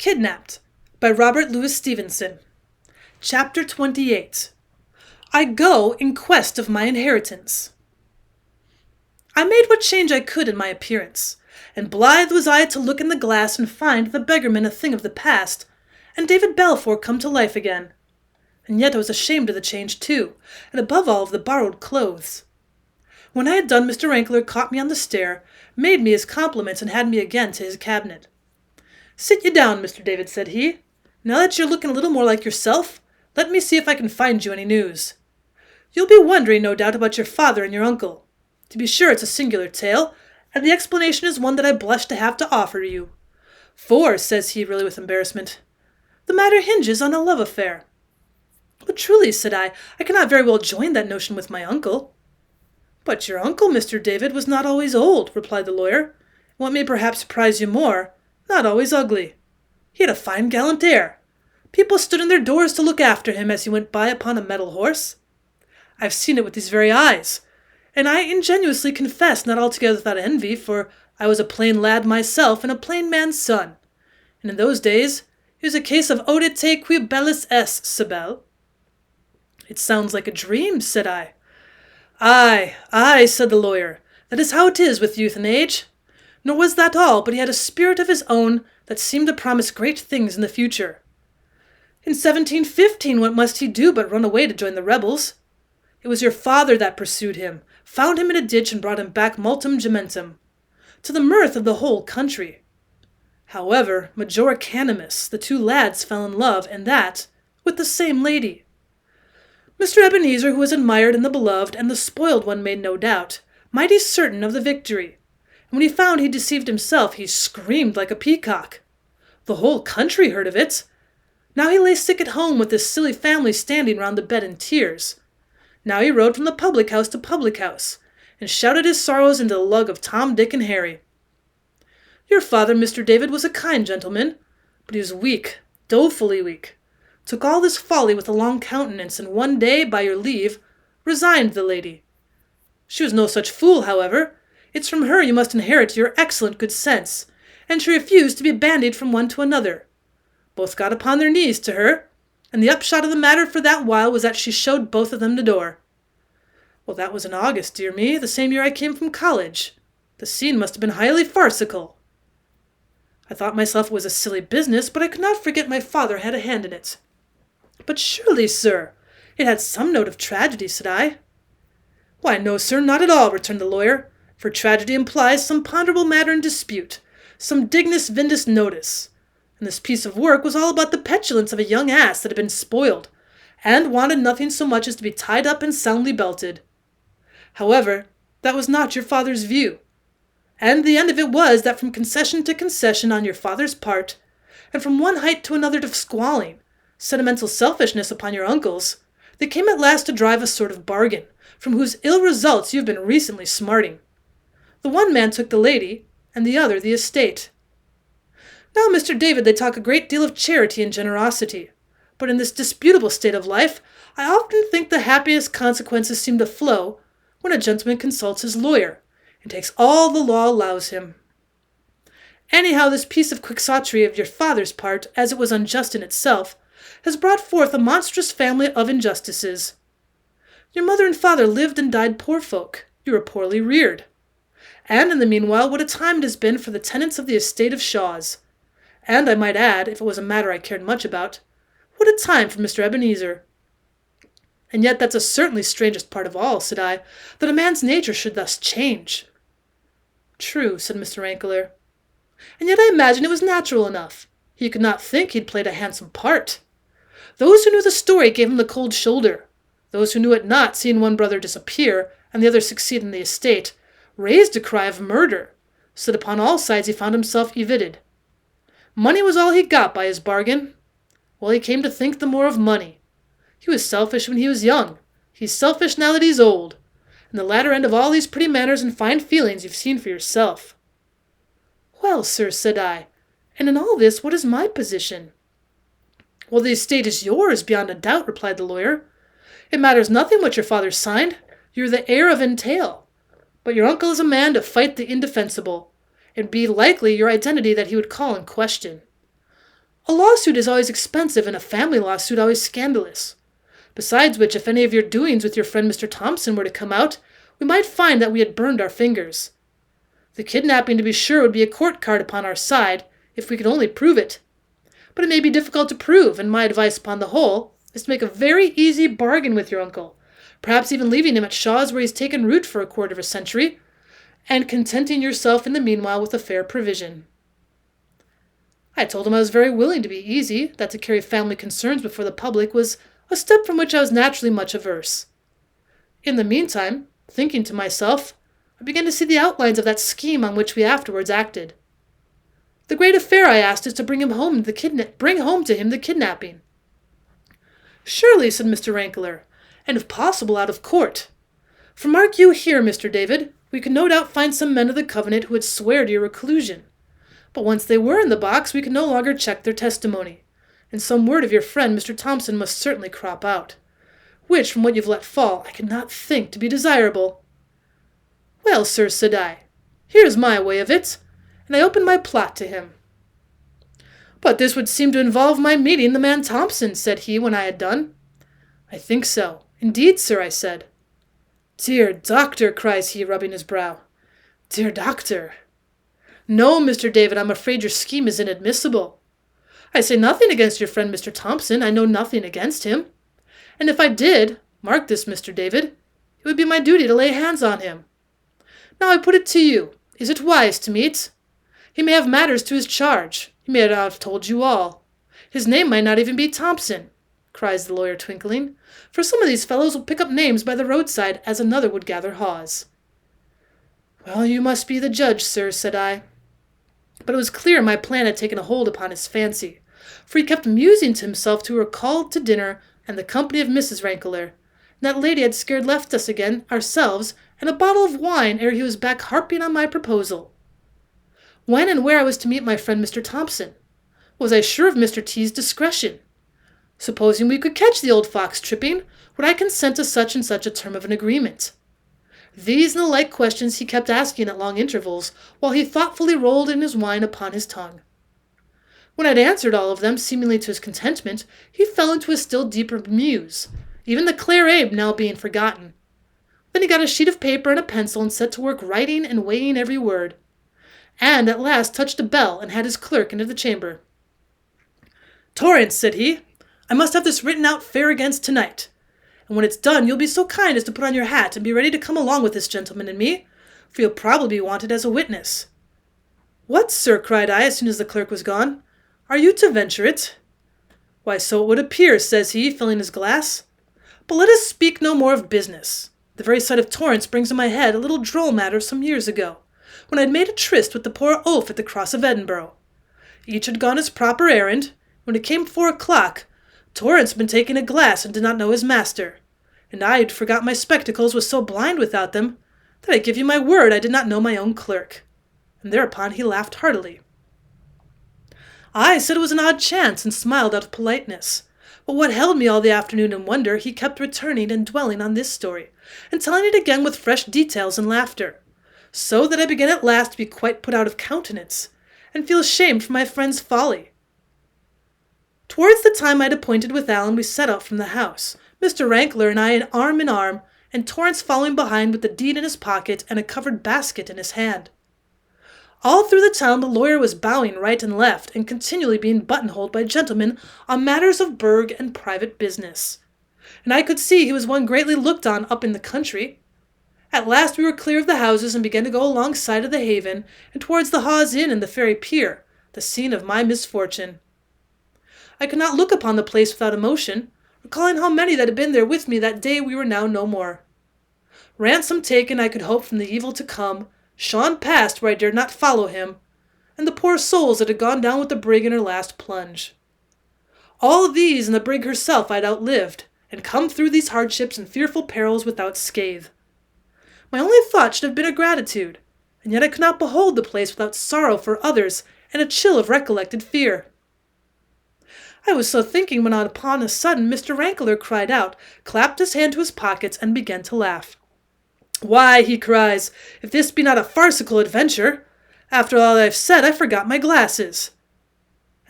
Kidnapped by Robert Louis Stevenson. Chapter 28. I Go in Quest of My Inheritance. I made what change I could in my appearance, and blithe was I to look in the glass and find the beggarman a thing of the past, and David Balfour come to life again. And yet I was ashamed of the change too, and above all of the borrowed clothes. When I had done, Mr. Rankler caught me on the stair, made me his compliments, and had me again to his cabinet. "Sit ye down, Mr. David," said he. "Now that you're looking a little more like yourself, let me see if I can find you any news. You'll be wondering, no doubt, about your father and your uncle. To be sure, it's a singular tale, and the explanation is one that I blush to have to offer you. For," says he, really with embarrassment, "the matter hinges on a love affair." "But truly," said I cannot very well join that notion with my uncle." "But your uncle, Mr. David, was not always old," replied the lawyer, "and what may perhaps surprise you more, not always ugly. He had a fine gallant air. People stood in their doors to look after him as he went by upon a mettle horse. I've seen it with these very eyes, and I ingenuously confess not altogether without envy, for I was a plain lad myself and a plain man's son, and in those days it was a case of audite qui bellus est, Sibel." "It sounds like a dream," said I. Aye, said the lawyer, "that is how it is with youth and age. Nor was that all, but he had a spirit of his own that seemed to promise great things in the future. In 1715, what must he do but run away to join the rebels? It was your father that pursued him, found him in a ditch, and brought him back multum gementem, to the mirth of the whole country. However, majora canimus, the two lads fell in love, and that with the same lady. Mr. Ebenezer, who was admired in the beloved, and the spoiled one made no doubt, mighty certain of the victory. And when he found he deceived himself, he screamed like a peacock. The whole country heard of it. Now he lay sick at home with his silly family standing round the bed in tears. Now he rode from the public house to public house, and shouted his sorrows into the lug of Tom, Dick, and Harry. Your father, Mr. David, was a kind gentleman, but he was weak, dolefully weak. Took all this folly with a long countenance, and one day, by your leave, resigned the lady. She was no such fool, however. It's from her you must inherit your excellent good sense, and she refused to be bandied from one to another. Both got upon their knees to her, and the upshot of the matter for that while was that she showed both of them the door. Well, that was in August, dear me, the same year I came from college. The scene must have been highly farcical. I thought myself it was a silly business, but I could not forget my father had a hand in it. But surely, sir, it had some note of tragedy, said I. Why, no, sir, not at all, returned the lawyer, for tragedy implies some ponderable matter in dispute, some dignus vindus notis, and this piece of work was all about the petulance of a young ass that had been spoiled, and wanted nothing so much as to be tied up and soundly belted. However, that was not your father's view, and the end of it was that from concession to concession on your father's part, and from one height to another of squalling, sentimental selfishness upon your uncle's, they came at last to drive a sort of bargain, from whose ill results you have been recently smarting. The one man took the lady, and the other the estate. Now, Mr. David, they talk a great deal of charity and generosity, but in this disputable state of life, I often think the happiest consequences seem to flow when a gentleman consults his lawyer, and takes all the law allows him. Anyhow, this piece of quixotry of your father's part, as it was unjust in itself, has brought forth a monstrous family of injustices. Your mother and father lived and died poor folk. You were poorly reared. And in the meanwhile, what a time it has been for the tenants of the estate of Shaw's. And I might add, if it was a matter I cared much about, what a time for Mr. Ebenezer. And yet that's the certainly strangest part of all, said I, that a man's nature should thus change. True, said Mr. Rankler. And yet I imagine it was natural enough. He could not think he'd played a handsome part. Those who knew the story gave him the cold shoulder. Those who knew it not, seeing one brother disappear, and the other succeed in the estate, raised a cry of murder, so that upon all sides he found himself evicted. Money was all he got by his bargain. Well, he came to think the more of money. He was selfish when he was young. He's selfish now that he's old. And the latter end of all these pretty manners and fine feelings you've seen for yourself. Well, sir, said I, and in all this, what is my position? Well, the estate is yours, beyond a doubt, replied the lawyer. It matters nothing what your father signed. You're the heir of entail. But your uncle is a man to fight the indefensible, and be likely your identity that he would call in question. A lawsuit is always expensive, and a family lawsuit always scandalous. Besides which, if any of your doings with your friend Mr. Thompson were to come out, we might find that we had burned our fingers. The kidnapping, to be sure, would be a court card upon our side, if we could only prove it. But it may be difficult to prove, and my advice upon the whole is to make a very easy bargain with your uncle, perhaps even leaving him at Shaw's where he's taken root for a quarter of a century, and contenting yourself in the meanwhile with a fair provision. I told him I was very willing to be easy, that to carry family concerns before the public was a step from which I was naturally much averse. In the meantime, thinking to myself, I began to see the outlines of that scheme on which we afterwards acted. The great affair, I asked, is to bring home to him the kidnapping. Surely, said Mr. Rankler, and if possible out of court. For mark you here, Mr. David, we could no doubt find some men of the covenant who would swear to your reclusion. But once they were in the box, we could no longer check their testimony, and some word of your friend Mr. Thompson must certainly crop out, which, from what you've let fall, I could not think to be desirable. Well, sir, said I, here's my way of it, and I opened my plot to him. But this would seem to involve my meeting the man Thompson, said he when I had done. I think so. Indeed, sir, I said. Dear doctor, cries he, rubbing his brow. Dear doctor. No, Mr. David, I'm afraid your scheme is inadmissible. I say nothing against your friend Mr. Thompson. I know nothing against him. And if I did, mark this, Mr. David, it would be my duty to lay hands on him. Now I put it to you, is it wise to meet? He may have matters to his charge. He may not have told you all. His name might not even be Thompson, cries the lawyer, twinkling, for some of these fellows will pick up names by the roadside as another would gather haws. Well, you must be the judge, sir, said I. But it was clear my plan had taken a hold upon his fancy, for he kept musing to himself to her called to dinner and the company of Mrs. Rankler, and that lady had scared left us again, ourselves, and a bottle of wine ere he was back harping on my proposal. When and where I was to meet my friend Mr. Thompson? Was I sure of Mr. T.'s discretion? Supposing we could catch the old fox tripping, would I consent to such and such a term of an agreement? These and the like questions he kept asking at long intervals, while he thoughtfully rolled in his wine upon his tongue. When I had answered all of them, seemingly to his contentment, he fell into a still deeper muse, even the Clare Abe now being forgotten. Then he got a sheet of paper and a pencil and set to work writing and weighing every word, and at last touched a bell and had his clerk into the chamber. Torrance, said he, I must have this written out fair against tonight. And when it's done, you'll be so kind as to put on your hat and be ready to come along with this gentleman and me, for you'll probably be wanted as a witness. What, sir, cried I, as soon as the clerk was gone, are you to venture it? Why, so it would appear, says he, filling his glass. But let us speak no more of business. The very sight of Torrance brings in my head a little droll matter some years ago, when I had made a tryst with the poor oaf at the Cross of Edinburgh. Each had gone his proper errand. When it came 4 o'clock, Torrance had been taking a glass and did not know his master, and I had forgot my spectacles, was so blind without them, that I give you my word I did not know my own clerk. And thereupon he laughed heartily. I said it was an odd chance, and smiled out of politeness. But what held me all the afternoon in wonder, he kept returning and dwelling on this story, and telling it again with fresh details and laughter, so that I began at last to be quite put out of countenance, and feel ashamed for my friend's folly. Towards the time I had appointed with Allan, we set out from the house, Mr. Rankler and I in arm, and Torrance following behind with the deed in his pocket and a covered basket in his hand. All through the town the lawyer was bowing right and left, and continually being buttonholed by gentlemen on matters of burgh and private business. And I could see he was one greatly looked on up in the country. At last we were clear of the houses, and began to go alongside of the haven, and towards the Hawes Inn and the Ferry Pier, the scene of my misfortune. I could not look upon the place without emotion, recalling how many that had been there with me that day we were now no more. Ransom taken, I could hope from the evil to come, Sean passed where I dared not follow him, and the poor souls that had gone down with the brig in her last plunge. All these and the brig herself I had outlived, and come through these hardships and fearful perils without scathe. My only thought should have been of gratitude, and yet I could not behold the place without sorrow for others and a chill of recollected fear. I was so thinking when upon a sudden Mr. Rankler cried out, clapped his hand to his pockets, and began to laugh. Why, he cries, if this be not a farcical adventure! After all I have said, I forgot my glasses.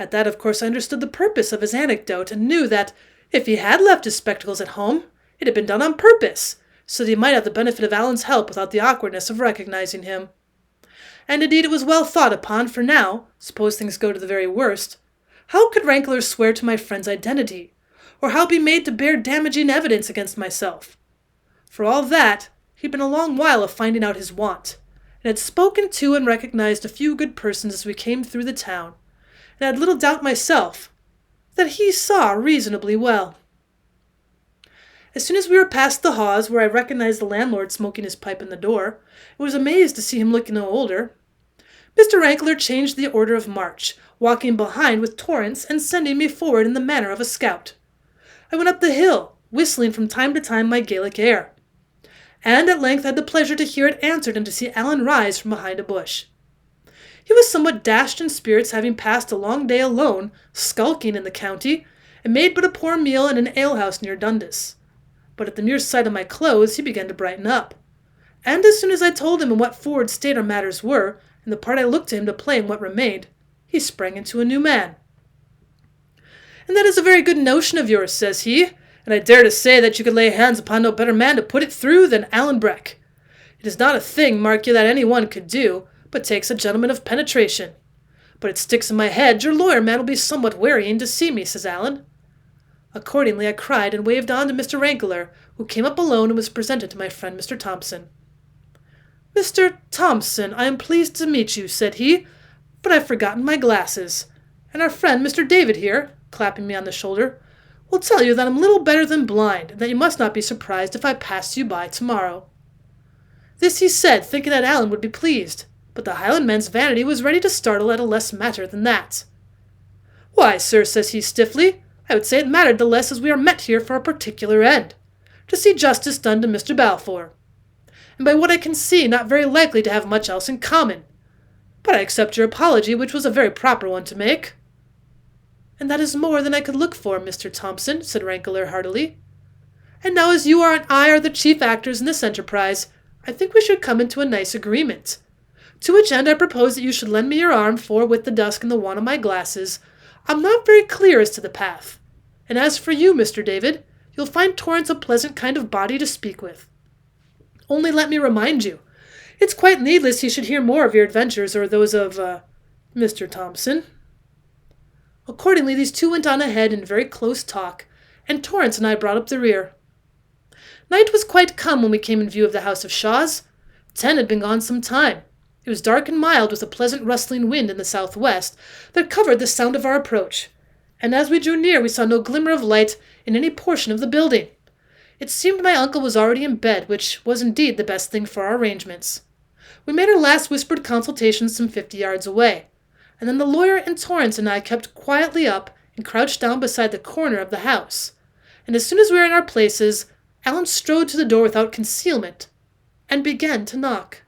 At that, of course, I understood the purpose of his anecdote, and knew that, if he had left his spectacles at home, it had been done on purpose, so that he might have the benefit of Alan's help without the awkwardness of recognizing him. And indeed it was well thought upon, for now, suppose things go to the very worst, how could Rankler swear to my friend's identity, or how be made to bear damaging evidence against myself? For all that, he'd been a long while of finding out his want, and had spoken to and recognized a few good persons as we came through the town, and I had little doubt myself that he saw reasonably well. As soon as we were past the Hawes, where I recognized the landlord smoking his pipe in the door, and was amazed to see him looking no older, Mr. Rankler changed the order of march, walking behind with Torrance and sending me forward in the manner of a scout. I went up the hill, whistling from time to time my Gaelic air, and at length had the pleasure to hear it answered and to see Alan rise from behind a bush. He was somewhat dashed in spirits, having passed a long day alone, skulking in the county, and made but a poor meal in an alehouse near Dundas. But at the mere sight of my clothes he began to brighten up, and as soon as I told him in what forward state our matters were, and the part I looked to him to play in what remained, he sprang into a new man. "And that is a very good notion of yours," says he, "and I dare to say that you could lay hands upon no better man to put it through than Alan Breck. It is not a thing, mark you, that any one could do, but takes a gentleman of penetration. But it sticks in my head your lawyer man will be somewhat wearying to see me," says Alan. Accordingly I cried and waved on to Mr. Rankler, who came up alone and was presented to my friend Mr. Thompson. "Mr. Thompson, I am pleased to meet you," said he, "but I've forgotten my glasses, and our friend Mr. David here," clapping me on the shoulder, "will tell you that I'm little better than blind, and that you must not be surprised if I pass you by tomorrow." This he said, thinking that Alan would be pleased, but the Highlandman's vanity was ready to startle at a less matter than that. "Why, sir," says he stiffly, "I would say it mattered the less, as we are met here for a particular end, to see justice done to Mr. Balfour, and by what I can see not very likely to have much else in common. But I accept your apology, which was a very proper one to make." "And that is more than I could look for, Mr. Thompson," said Rankler heartily. "And now as you are and I are the chief actors in this enterprise, I think we should come into a nice agreement. To which end I propose that you should lend me your arm, for with the dusk and the want of my glasses, I'm not very clear as to the path. And as for you, Mr. David, you'll find Torrance a pleasant kind of body to speak with. Only let me remind you, it's quite needless he should hear more of your adventures or those of, Mr. Thompson." Accordingly these two went on ahead in very close talk, and Torrance and I brought up the rear. Night was quite come when we came in view of the house of Shaw's. 10 had been gone some time. It was dark and mild, with a pleasant rustling wind in the southwest that covered the sound of our approach, and as we drew near we saw no glimmer of light in any portion of the building. It seemed my uncle was already in bed, which was indeed the best thing for our arrangements. We made our last whispered consultations some 50 yards away, and then the lawyer and Torrance and I kept quietly up and crouched down beside the corner of the house, and as soon as we were in our places, Alan strode to the door without concealment and began to knock.